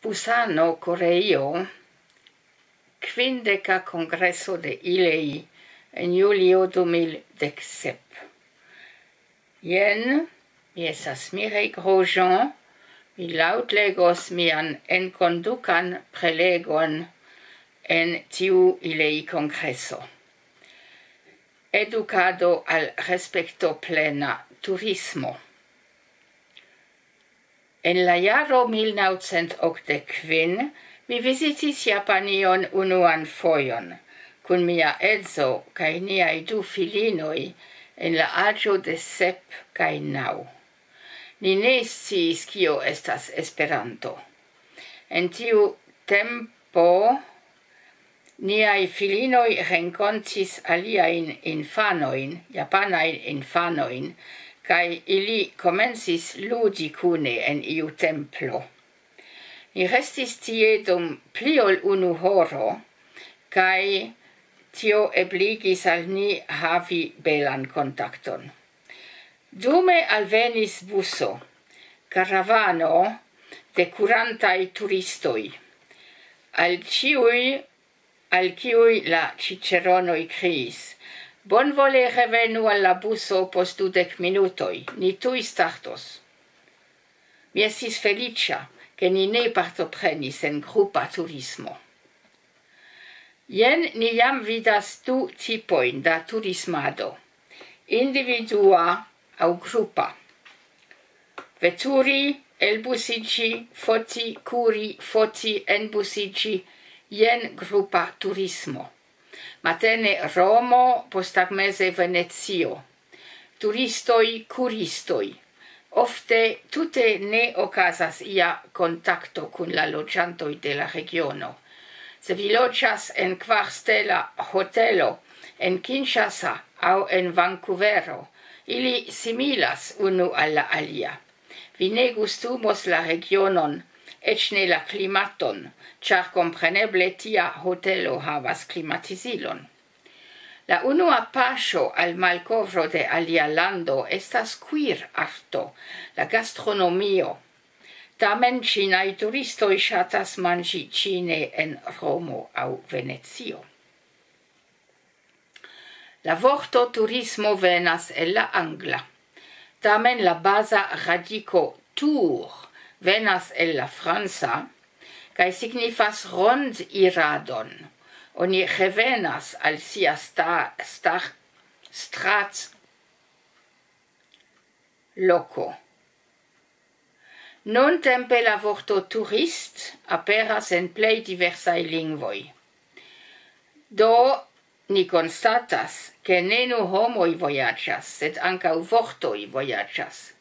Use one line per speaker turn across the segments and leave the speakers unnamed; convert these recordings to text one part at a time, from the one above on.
Busano, Coreio, quindeca congresso de ilei en julio 2017. Jen, mi estas Mireille Grosjean, mi lautlegos mian enkondukan prelegon en tiu ilei congresso. Educado al respecto plena turismo. En la jaro 1985 mi visitis Japanion unuan fojon, kun mia edzo kaj niaj du filinoj en la aĝo de 7 kaj 9. Ni ne sciis kio estas Esperanto. En tiu tempo niaj filinoj renkontis aliajn infanojn, japanajn infanojn, kaj ili komencis ludi kune en iu templo. Ni restis tie dum pli ol 1 horo, kaj tio ebligis al ni havi belan kontakton. Dume alvenis buso, karavano de kurantaj turistoj, al kiuj la ciceronoj kriis: "Bonvole revenu al la buso post 20 minutoj, ni tuj startos." Mi estis feliĉa, ke ni ne partoprenis en grupa turismo. Jen ni jam vidas 2 tipojn da turismado: individua aŭ grupa. Veturi, elbusiĝi, foti, kuri, foti, enbusiĝi, jen grupa turismo. Matene Romo, posttagmeze Venecio. Turistoj, kuristoj. Ofte tute ne okazas ia kontakto kun la loĝantoj de la regiono. Se vi loĝas en 4-stela hotelo en Kinshasa aŭ en Vancouvero, ili similas unu al la alia. Vi ne gustumos la regionon, eĉ ne la klimaton, ĉar kompreneble tia hotelo havas klimatizilon. La unua paŝo al malkovro de alia lando estas kuir-arto, la gastronomio. Tamen ĉinaj turistoj ŝatas manĝi ĉine en Romo aŭ Venecio. La vorto turismo venas el la angla. Tamen la baza radiko tour venas el la franca, kaj signifas rondiradon. Oni revenas al sia loko. Nuntempe la vorto turist aperas en plej diversaj lingvoj. Do ni konstatas, ke ne nur homoj vojaĝas, sed ankaŭ vortoj vojaĝas.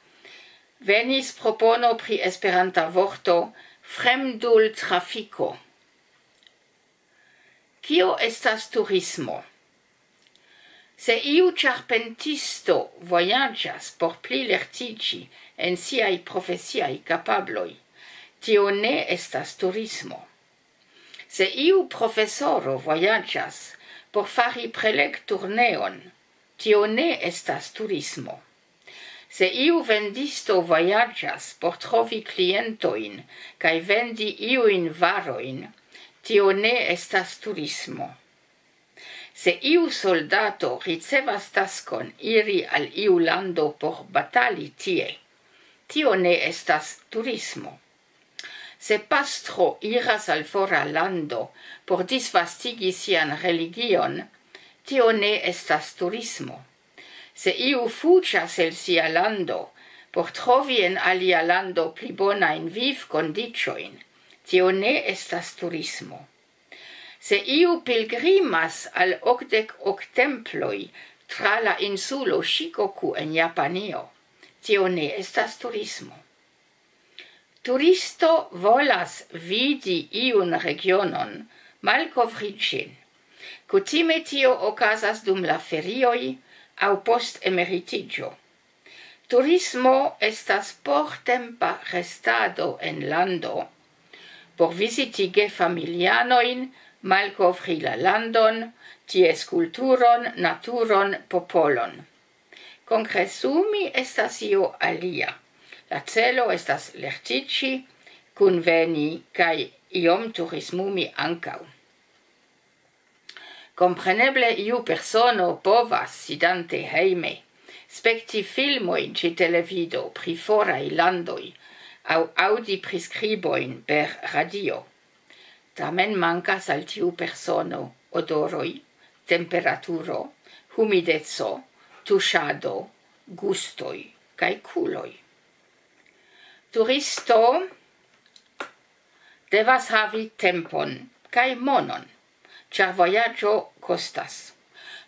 Venis propono pri esperanta vorto fremdultrafiko. Kio estas turismo? Se iu ĉarpentisto vojaĝas por pli lertiĝi en siaj profesiaj kapabloj, tio ne estas turismo. Se iu profesoro vojaĝas por fari prelegturneon, tio ne estas turismo. Se iu vendisto vojaĝas por trovi klientojn kaj vendi iujn varojn, tio ne estas turismo. Se iu soldato ricevas taskon iri al iu lando por batali tie, tio ne estas turismo. Se pastro iras al fora lando por disvastigi sian religion, tio ne estas turismo. Se iu fuĝas el sia lando por trovi en alia lando pli bonajn vivkondiĉojn, tio ne estas turismo. Se iu pilgrimas al 88 temploj tra la insulo Shikoku en Japanio, tio ne estas turismo. Turisto volas vidi iun regionon malkovriĝin. Kutime tio okazas dum la ferioj aŭ post emeritiĝo. Turismo estas portempa restado en lando, por visiti gefamilianojn, malkovri la landon, ties kulturon, naturon, popolon. Kongresumi estas io alia. La celo estas lertiĝi, kunveni kai iom turismumi ancau. Compreneble iu persono povas sidante heime, specti filmoin ce televido pri forai landoi, au audi prescriboin per radio. Tamen mancas al tiu persono odoroi, temperaturo, humidezo, tuŝado, gustoi, kai culoi. Turisto devas havi tempon kai monon, ĉar vojaĝo kostas.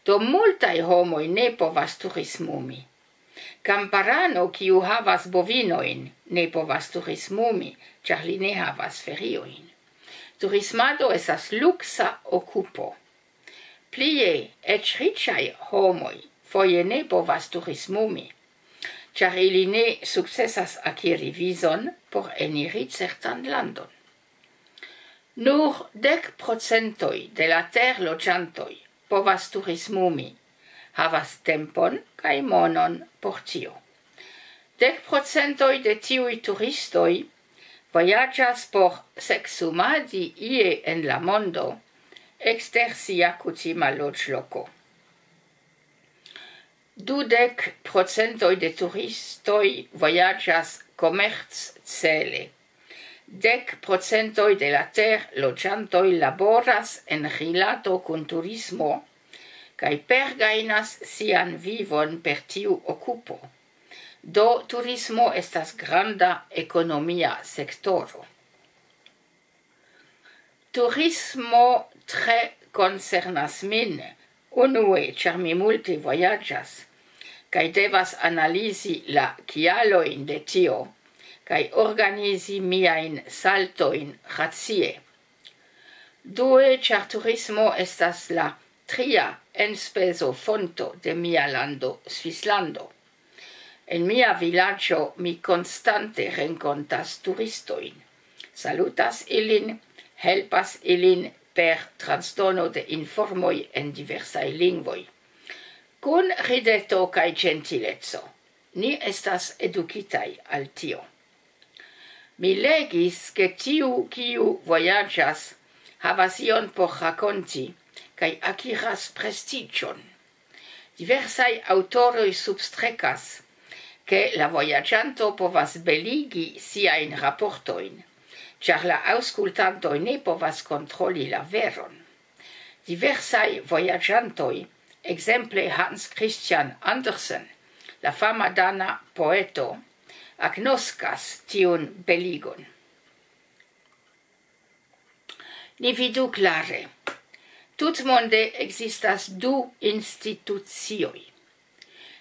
Do multaj homoj ne povas turismumi. Kamparano kiu havas bovinojn ne povas turismumi, ĉar li ne havas feriojn. Turismado estas luksa okupo. Plie eĉ riĉaj homoj foje ne povas turismumi, ĉar ili ne sukcesas akiri vizon por eniri certan landon. Nur 10% de la terloĝantoj povas turismumi, havas tempon kaj monon por tio. 10% de tiuj turistoj vojaĝas por seksumadi ie en la mondo ekster sia kutima loĝloko. 20% de turistoj vojaĝas komerccele. 10% de la terloĝantoj laboras en rilato kun turismo kaj pergajnas sian vivon per tiu okupo. Do turismo estas granda ekonomia sektoro. Turismo tre koncernas min, unue ĉar mi multe vojaĝas, kaj devas analizi la kialojn de tio, kaj organizi miajn saltojn racie. Due, ĉar turismo estas la tria enspezo fonto de mia lando, Svislando. En mia vilaĝo mi konstante renkontas turistojn, salutas ilin, helpas ilin per transdono de informoj en diversaj lingvoj. Kun rideto kaj gentileco, ni estas edukitaj al tio. Mi legis ke tiu kiu vojaĝas havas ion por rakonti kaj akiras prestiĝon. Diversaj aŭtoroj substrekas ke la vojaĝanto povas beligi siajn raportojn, ĉar la aŭskultantoj ne povas kontroli la veron. Diversaj vojaĝantoj, ekzemple Hans Christian Andersen, la fama dana poeto, agnoskas tiun beligon. Ni vidu klare. Tutmonde existas du institucioj.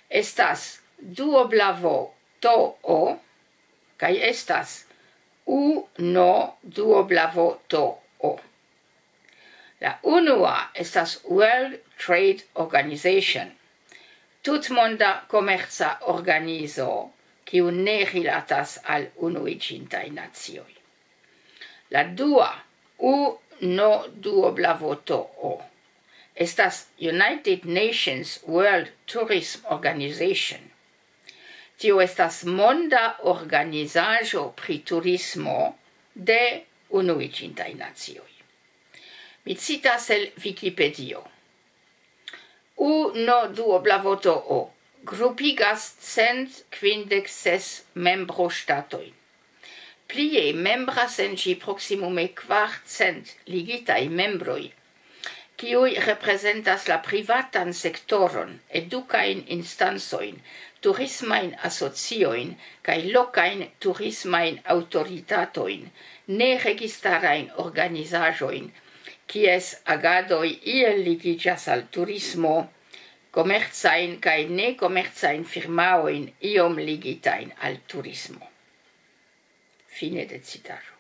Estas duoblavo to o, kaj estas uno duoblavo to o. La unua estas World Trade Organization, tutmonda komerca organizo, kiu ne rilatas al unuiĝintaj nacioj. La dua, uno duoblavo to o, estas United Nations World Tourism Organization. Tio estas monda organizaĵo pri turismo de unuiĝintaj nacioj. Mi citas el Vikipedio. Uno duoblavo to o grupigas 156 membroŝtatojn. Plie membras en ĝi proksimume 400 ligitaj membroj, kiuj reprezentas la privatan sektoron, edukajn instancojn, turismajn asociojn kaj lokajn turismajn aŭtoritatojn, neregistarajn organizaĵojn, kies agadoj iel ligiĝas al turismo, komercajn kaj nekomercajn firmaojn iom ligitajn al turismo. Fine de citaĵo.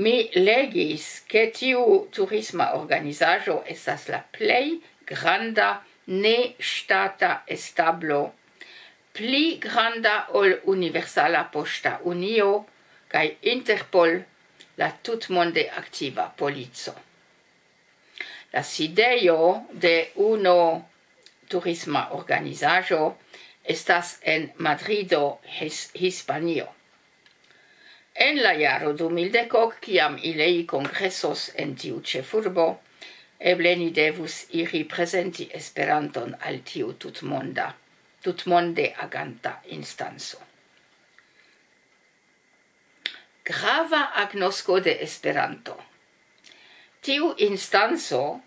Mi legis ke tiu turisma organizaĵo estas la plej granda neŝtata establo, pli granda ol Universala Poŝta Unio kaj Interpol, la tutmonde aktiva polico. La sidejo de unu turisma organizaĵo estas en Madrido, Hispanio. En la jaro 2010, kiam ilei kongresos en tiu ĉefurbo, eble ni devus iri presenti Esperanton al tiu tutmonde aganta instanco. Grava agnosko de Esperanto. Tiu instanco,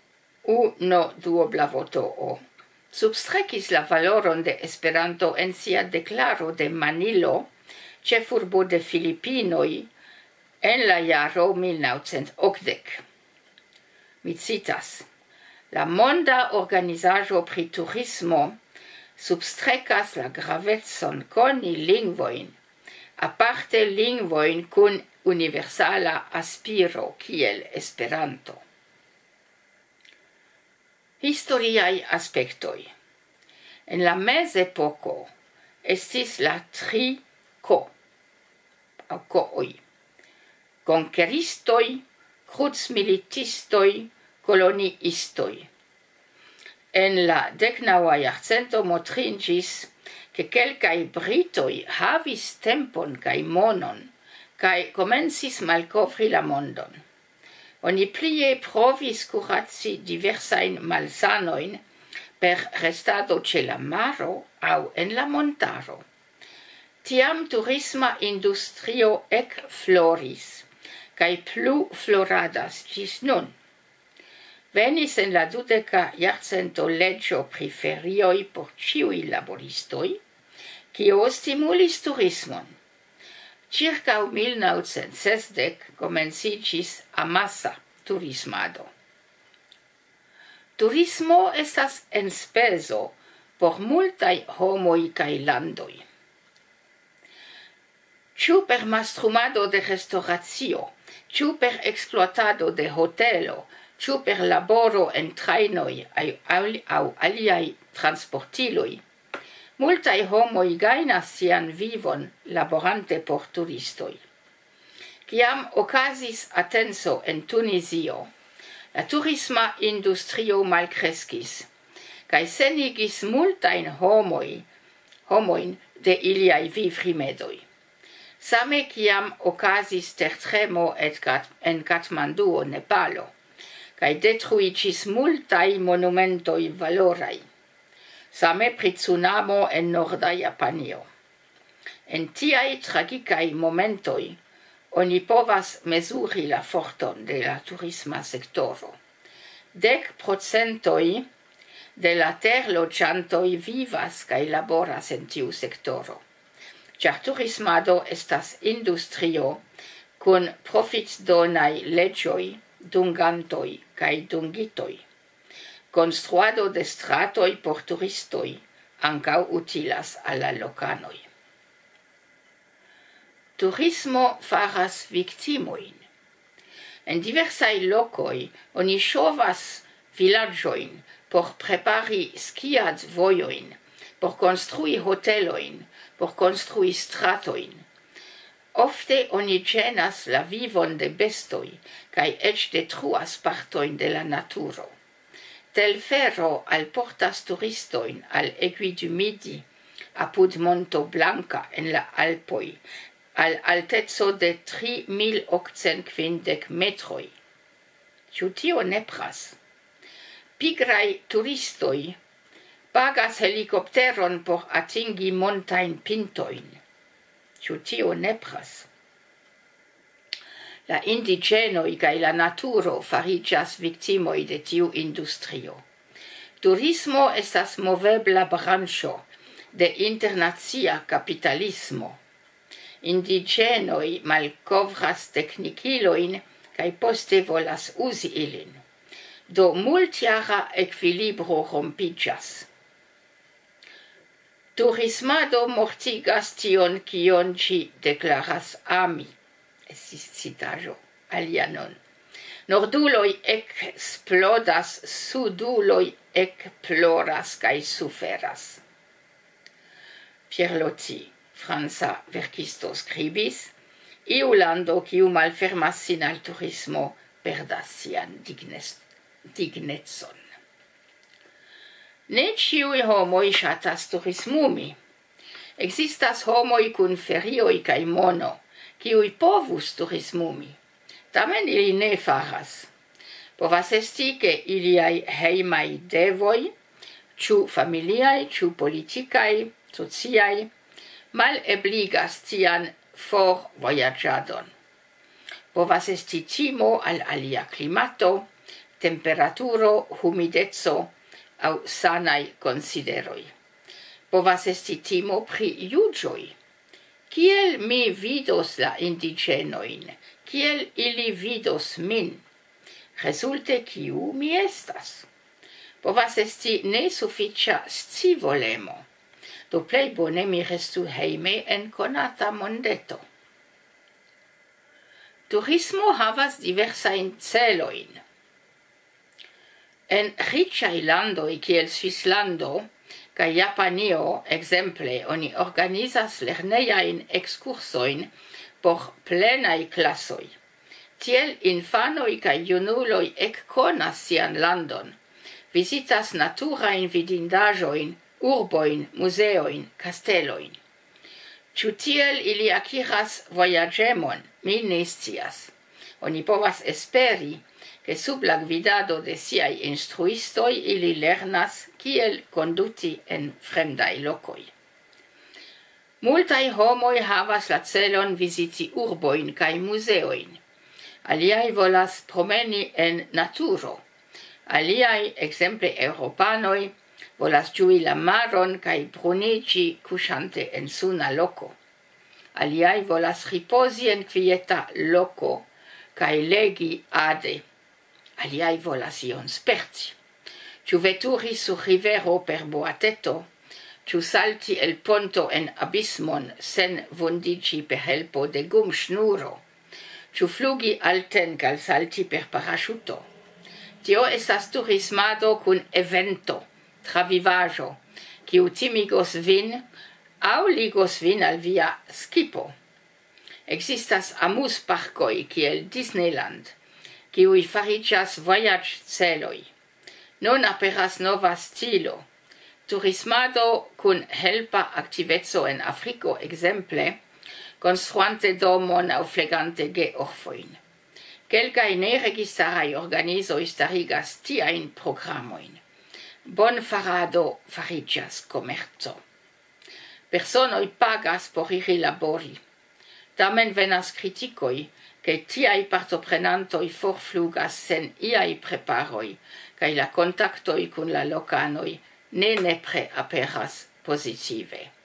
uno duobla voto o, substrekis la valoron de Esperanto en sia deklaro de Manilo, ĉefurbo de Filipinoj, en la jaro 1980. Mi citas: La monda organizaĵo pri turismo substrekas la gravecon koni lingvojn, aparte lingvojn kun universala aspiro kiel Esperanto. Historiaj aspektoj. En la mezepoko estis la tri kooj: konkeristoj, krucmilitistoj, koloniistoj. En la 19. jarcento montriĝis, ke kelkaj britoj havis tempon kaj monon kaj komencis malkovri la mondon. Oni plie provis kuraci diversajn malsanojn per restado ĉe la maro aŭ en la montaro. Tiam turisma industrio ekfloris, kaj plu floradas ĝis nun. Venis en la 20. jarcento leĝo pri ferioj por ĉiuj laboristoj, kio stimulis turismon. Circa 1960 komenciĝis amasa turismado. Turismo estas enspezo por multaj homoj kaj landoj. Ĉu per mastrumado de restoracio, ĉu per ekspluatado de hotelo, ĉu per laboro en trajnoj aŭ aliaj transportiloj, multaj homoj gajnas sian vivon laborante por turistoj. Kiam okazis atenco en Tunizio, la turisma industrio malkreskis, kaj senigis multajn homojn de iliaj vivrimedoj. Same kiam okazis tertremo en Katmanduo, Nepalo, kaj detruiĝis multaj monumentoj valoraj. Same pri tsunamo en norda Japanio. En tiaj tragikaj momentoj oni povas mezuri la forton de la turisma sektoro. 10% de la terloĝantoj vivas kaj laboras en tiu sektoro, ĉar turismado estas industrio kun profitdonaj leĝoj, dungantoj kaj dungitoj. Konstruado de stratoj por turistoj ankaŭ utilas al la lokanoj. Turismo faras viktimojn. En diversaj lokoj oni ŝovas vilaĝojn por prepari skiadvojojn, por konstrui hotelojn, por konstrui stratojn. Ofte oni ĝenas la vivon de bestoj kaj eĉ detruas partojn de la naturo. Telfero alportas turistojn al Aiguille du Midi, apud Monto Blanca en la Alpoj, al alteco de 3850 metroj. Ĉu tio nepras? Pigraj turistoj pagas helikopteron por atingi montajn pintojn. Ĉu tio nepras? La indiĝenoj kaj la naturo fariĝas viktimoj de tiu industrio. Turismo estas movebla branĉo de internacia kapitalismo. Indiĝenoj malkovras teknikilojn kaj poste volas uzi ilin. Do multjara ekvilibro rompiĝas. Turismado mortigas tion, kion ĝi deklaras ami. Estis citaĵo alia nun. Norduloj eksplodas, suduloj ekploras kaj suferas. Pierre Loti, franca verkisto, skribis: iu lando kiu malfermas sin al turismo perdas sian dignecon. Ne ĉiuj homoj ŝatas turismumi. Ekzistas homoj kun ferioj kaj mono, kiuj povus turismumi. Tamen ili ne faras. Povas esti ke iliaj hejmaj devoj, ĉu familiaj, ĉu politikaj, sociaj, malebligas tian forvojaĝadon. Povas esti timo al alia klimato, temperaturo, humideco aŭ sanaj konsideroj. Povas esti timo pri juĝoj. Kiel mi vidos la indiĝenojn, kiel ili vidos min, rezulte kiu mi estas. Povas esti nesufiĉa scivolemo, do plej bone mi restu hejme en konata mondeto. Turismo havas diversajn celojn. En riĉaj landoj kiel Svislando kaj Japanio, ekzemple, oni organizas lernejajn ekskursojn por plenaj klasoj. Tiel infanoj kaj junuloj ekkonas sian landon, vizitas naturajn vidindaĵojn, urbojn, muzeojn, kastelojn. Ĉu tiel ili akiras vojaĝemon? Mi ne scias. Oni povas esperi, che sub la gvidado de siai instruistoi ili lernas kiel conduti en fremdai lokoi. Multai homoi havas la celon visiti urboin kai museoin. Aliai volas promeni en naturo. Aliai, exemple europanoi, volas giui la maron kai brunici cusante en suna loco. Aliai volas riposi en quieta loco kai legi ade. Aliai volas ion sperti. Ciu veturi sur rivero per boateto, ciu salti el ponto en abismon sen vundici per helpo de gumŝnuro, ciu flugi alten cal salti per parasciuto. Tio estas turismado cun evento, travivaĵo, kiu timigos vin aŭ ligos vin al via skipo. Existas amusparkoj kiel Disneyland, kiuj fariĝas vojaĝceloj. Nun aperas nova stilo. Turismado kun helpa aktiveco en Afriko ekzemple, konstruante domon aŭ flegante georfojn. Kelkaj neregistaraj organizoj starigas tiajn programojn. Bonfarado fariĝas komerco. Personoj pagas por iri labori. Tamen venas kritikoj, che tiai partoprenantoi forflugas sen iai preparoi, kai la contactoi cun la locanoi ne nepre aperas positive.